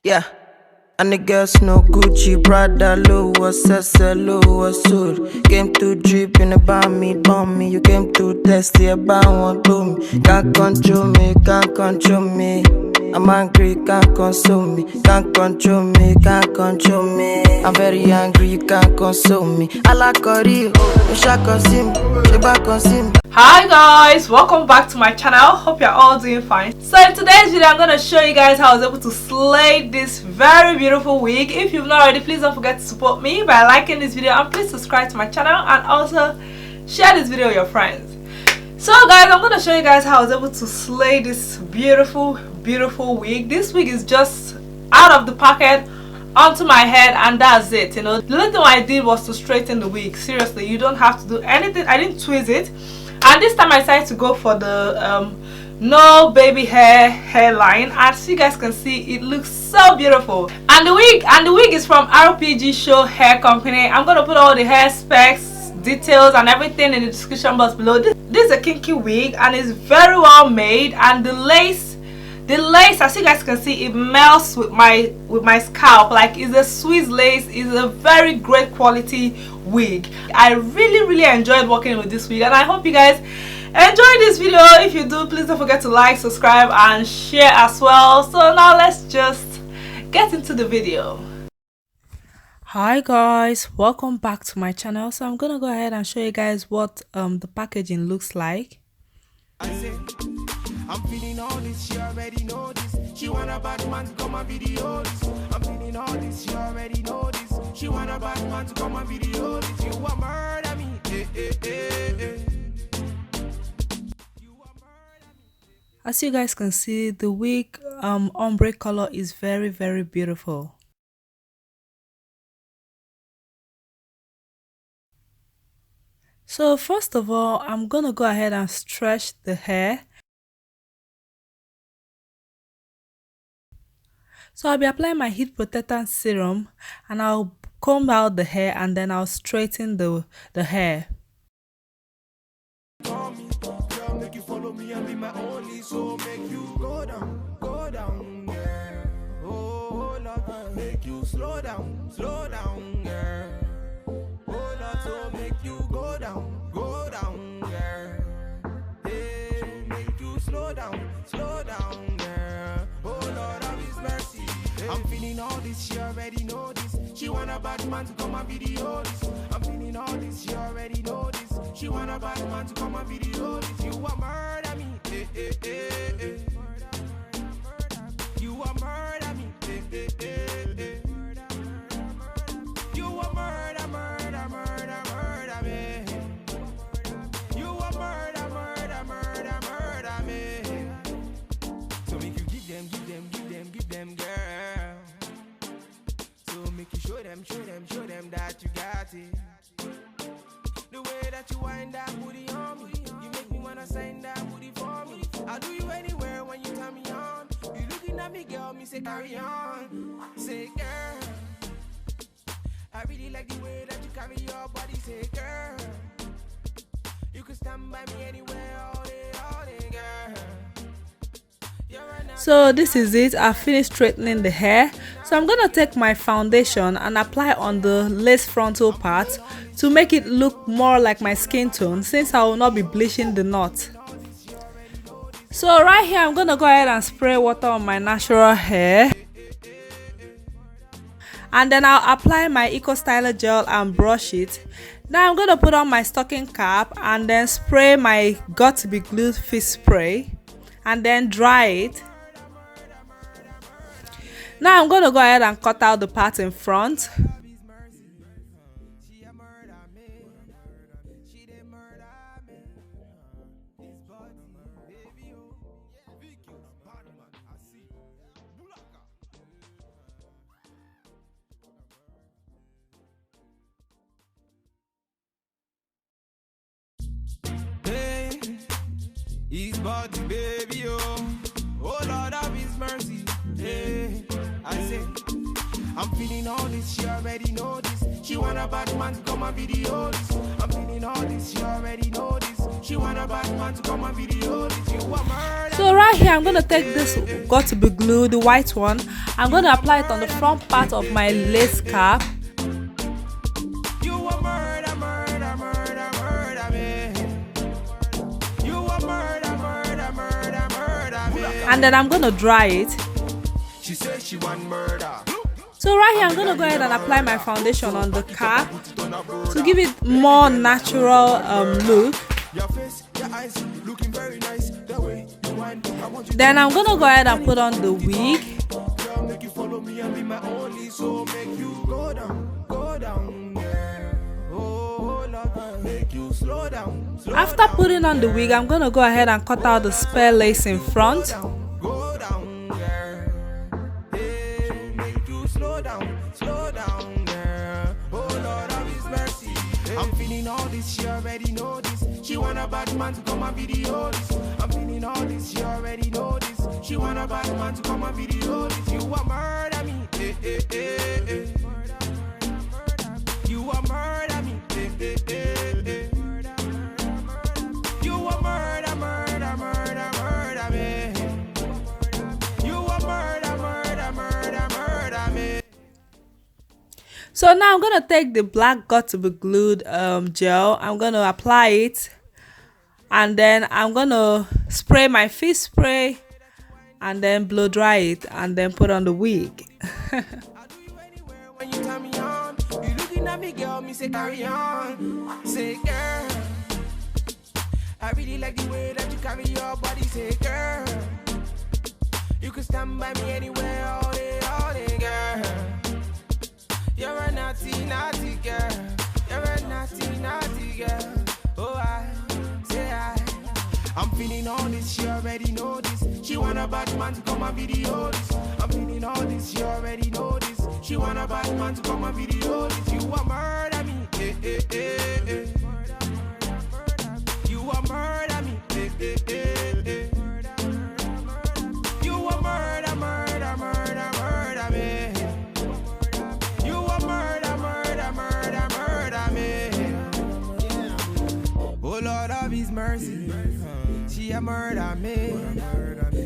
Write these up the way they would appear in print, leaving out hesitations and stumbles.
Yeah. And the girls no Gucci, Prada, Louis, Louis, suit. Came to dripping about me, bomb me. You came to test the about one to me. Can't control me, can't control me. I'm angry, can't console me. Can't control me, can't control me. I'm very angry, you can't console me. I like curry, you shall consume, you back consume. Hi guys, welcome back to my channel. Hope you're all doing fine. So in today's video I'm going to show you guys how I was able to slay this very beautiful wig. If you've not already, please don't forget to support me by liking this video, and please subscribe to my channel and also share this video with your friends. So guys, I'm going to show you guys how I was able to slay this beautiful wig. This wig is just out of the packet onto my head, and that's it. You know, the only thing I did was to straighten the wig. Seriously, you don't have to do anything. I didn't twist it. And this time I decided to go for the no baby hairline. As you guys can see, it looks so beautiful. And the wig is from RPGShow hair company. I'm gonna put all the hair specs, details and everything in the description box below. This is a kinky wig and it's very well made, and the lace, as you guys can see, it melts with my scalp. Like, it's a Swiss lace. It's a very great quality wig. I really enjoyed working with this wig, and I hope you guys enjoyed this video. If you do, please don't forget to like, subscribe and share as well. So now let's just get into the video. Hi guys, welcome back to my channel. So I'm gonna go ahead and show you guys what the packaging looks like. I'm feeling all this, she already know this. She want a bad man to come and videos. I'm feeling all this, she already know this. She want a bad man to come and videos. You want murder me, As you guys can see, the wig ombre color is very beautiful. So first of all, I'm gonna go ahead and stretch the hair. So I'll be applying my heat protectant serum, and I'll comb out the hair, and then I'll straighten the hair. Make you follow me and be my only, so make you go down, girl. Oh Lord, make you slow down, girl. Oh Lord, so make you go down, girl. Hey, make you slow down, girl. Oh Lord, have His mercy. Hey. I'm feeling all this, she already know this. She want a bad man to come and video this. I'm feeling all this, she already know this. She want a bad man to come and video this. You want murder me, You want murder me, You want murder me. You want murder me. So make you give them, girl. So make you show them that you got it. The way that you wind that booty on me, you make me wanna sign that booty for me. I'll do you anywhere when you turn me on. You looking at me, girl, me say carry on. Say girl, I really like the way that you carry your body. Say girl, you can stand by me anywhere all day, girl. So this is it. I finished straightening the hair. So I'm gonna take my foundation and apply on the lace frontal part to make it look more like my skin tone, since I will not be bleaching the knot. So right here I'm gonna go ahead and spray water on my natural hair, and then I'll apply my Eco Styler gel and brush it. Now I'm gonna put on my stocking cap and then spray my Got to Be Glued face spray and then dry it. Now I'm going to go ahead and cut out the part in front. Hey, His body, baby, oh Lord, have His mercy. Hey, I say, I'm feeling all this, she already know this. She want a bad man to come and video this. I'm feeling all this, she already know this. She She want a bad man to come on video. You a murder. So right here, I'm gonna take this got to be glue, the white one. I'm gonna apply it on the front part of my lace cap. You a murder, murder, murder, murder me. You a murder, murder, murder, murder me. And then I'm gonna dry it. She says she want murder. So right here, I'm gonna go ahead and apply my foundation on the cap to give it more natural look. Your face, your eyes looking very nice. The way you want, I want you. Then I'm gonna go ahead and put on the wig. Girl, make you follow me and be my only. So make you go down, yeah. Oh Lord, make you slow down. After putting on the wig, I'm gonna go ahead and cut out the spare lace in front. Go down, yeah. Hey, make you slow down, yeah. Oh Lord of His mercy. I'm feeling all this, she already know this. She want a bad man to come and video this. I'm feeling all this, she already know this. She want a bad man to come and video this. You a murder me, eh, eh, eh, eh. You a murder me, eh, eh, eh, eh. You a murder, murder, murder, murder me. You a murder, murder, murder, murder me. So now I'm gonna take the black got to be glued gel. I'm gonna apply it, and then I'm gonna spray my face spray, and then blow dry it, and then put on the wig. I'll do you anywhere when you turn me on. You looking at me, girl, me say carry on. Say girl, I really like the way that you carry your body. Say girl, you can stand by me anywhere all day, girl. You're a naughty, naughty girl. You're a naughty, naughty girl. Oh, I say I'm feeling all this, she already know this. She want a bad man to come and video this. I'm feeling all this, she already know this. She want a bad man to come and video this. You a murder me, eh, eh, eh, eh. You a murder me, eh, eh, eh, eh. You a murder, murder, murder, murder me. You a murder, murder, murder, murder me. Oh Lord of His mercy, she a murder me.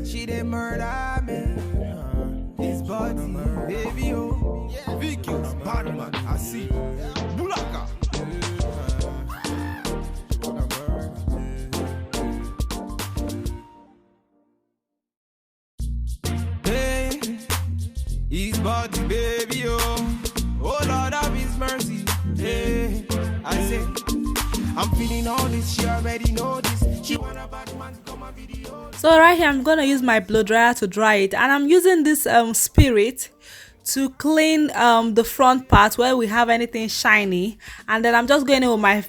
She did murder me. This body, baby, oh. Vicky, bad man, I see. Bulaka. Hey, his body, baby, oh. Oh Lord of His mercy. Hey, I say, I'm feeling all this, she already know this. She want a bad man to come and video. So right here, I'm gonna use my blow dryer to dry it, and I'm using this spirit to clean the front part where we have anything shiny, and then I'm just going in with my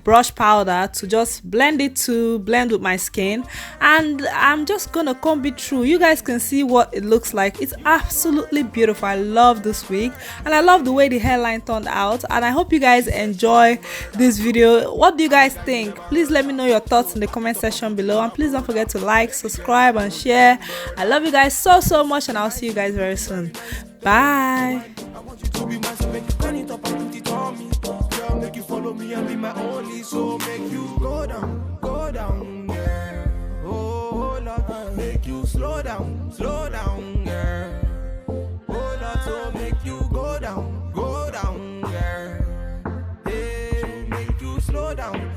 brush powder to just blend with my skin, and I'm just gonna comb it through. You guys can see what it looks like. It's absolutely beautiful. I love this wig, and I love the way the hairline turned out, and I hope you guys enjoy this video. What do you guys think? Please let me know your thoughts in the comment section below, and please don't forget to like, subscribe, and share. I love you guys so much, and I'll see you guys very soon. Bye. I want you to be my so make you turn it up and put it on me. Girl, make you follow me and be my only. So make you go down, yeah. Oh Lord, make you slow down, yeah. Oh Lord, so make you go down, yeah. Hey, make you slow down,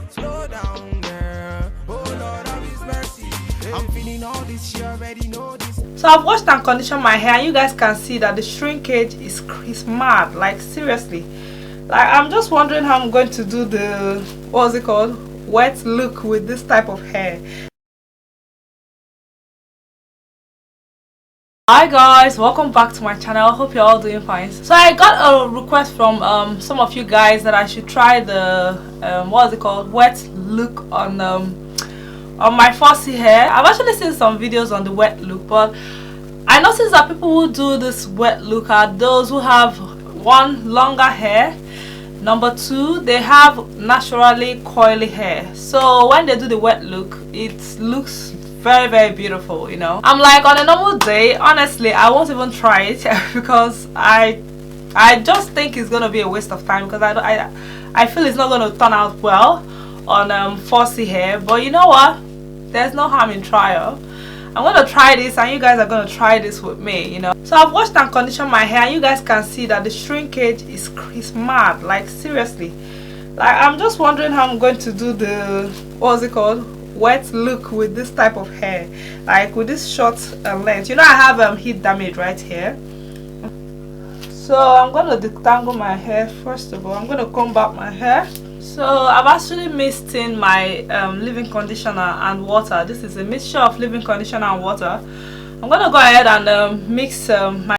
yeah. Oh Lord of His mercy. I'm feeling all this, she already know this. So I've washed and conditioned my hair, and you guys can see that the shrinkage is mad, like seriously. Like I'm just wondering how I'm going to do the, what's it called, wet look with this type of hair. Hi guys, welcome back to my channel. Hope you're all doing fine. So I got a request from some of you guys that I should try the what's it called, wet look on my fussy hair. I've actually seen some videos on the wet look, but I noticed that people who do this wet look are those who have one, longer hair, number two, they have naturally coily hair. So when they do the wet look, it looks very beautiful, you know. I'm like, on a normal day, honestly, I won't even try it because I just think it's gonna be a waste of time, because I feel it's not gonna turn out well. on fussy hair, but you know what, there's no harm in trial. I'm gonna try this and you guys are gonna try this with me, you know. So I've washed and conditioned my hair and you guys can see that the shrinkage is mad, like seriously. Like I'm just wondering how I'm going to do the, what's it called, wet look with this type of hair, like with this short length. You know, I have heat damage right here. So I'm gonna detangle my hair. First of all, I'm gonna comb back my hair. So I've actually mixed in my leave-in conditioner and water. This is a mixture of leave-in conditioner and water. I'm gonna go ahead and mix my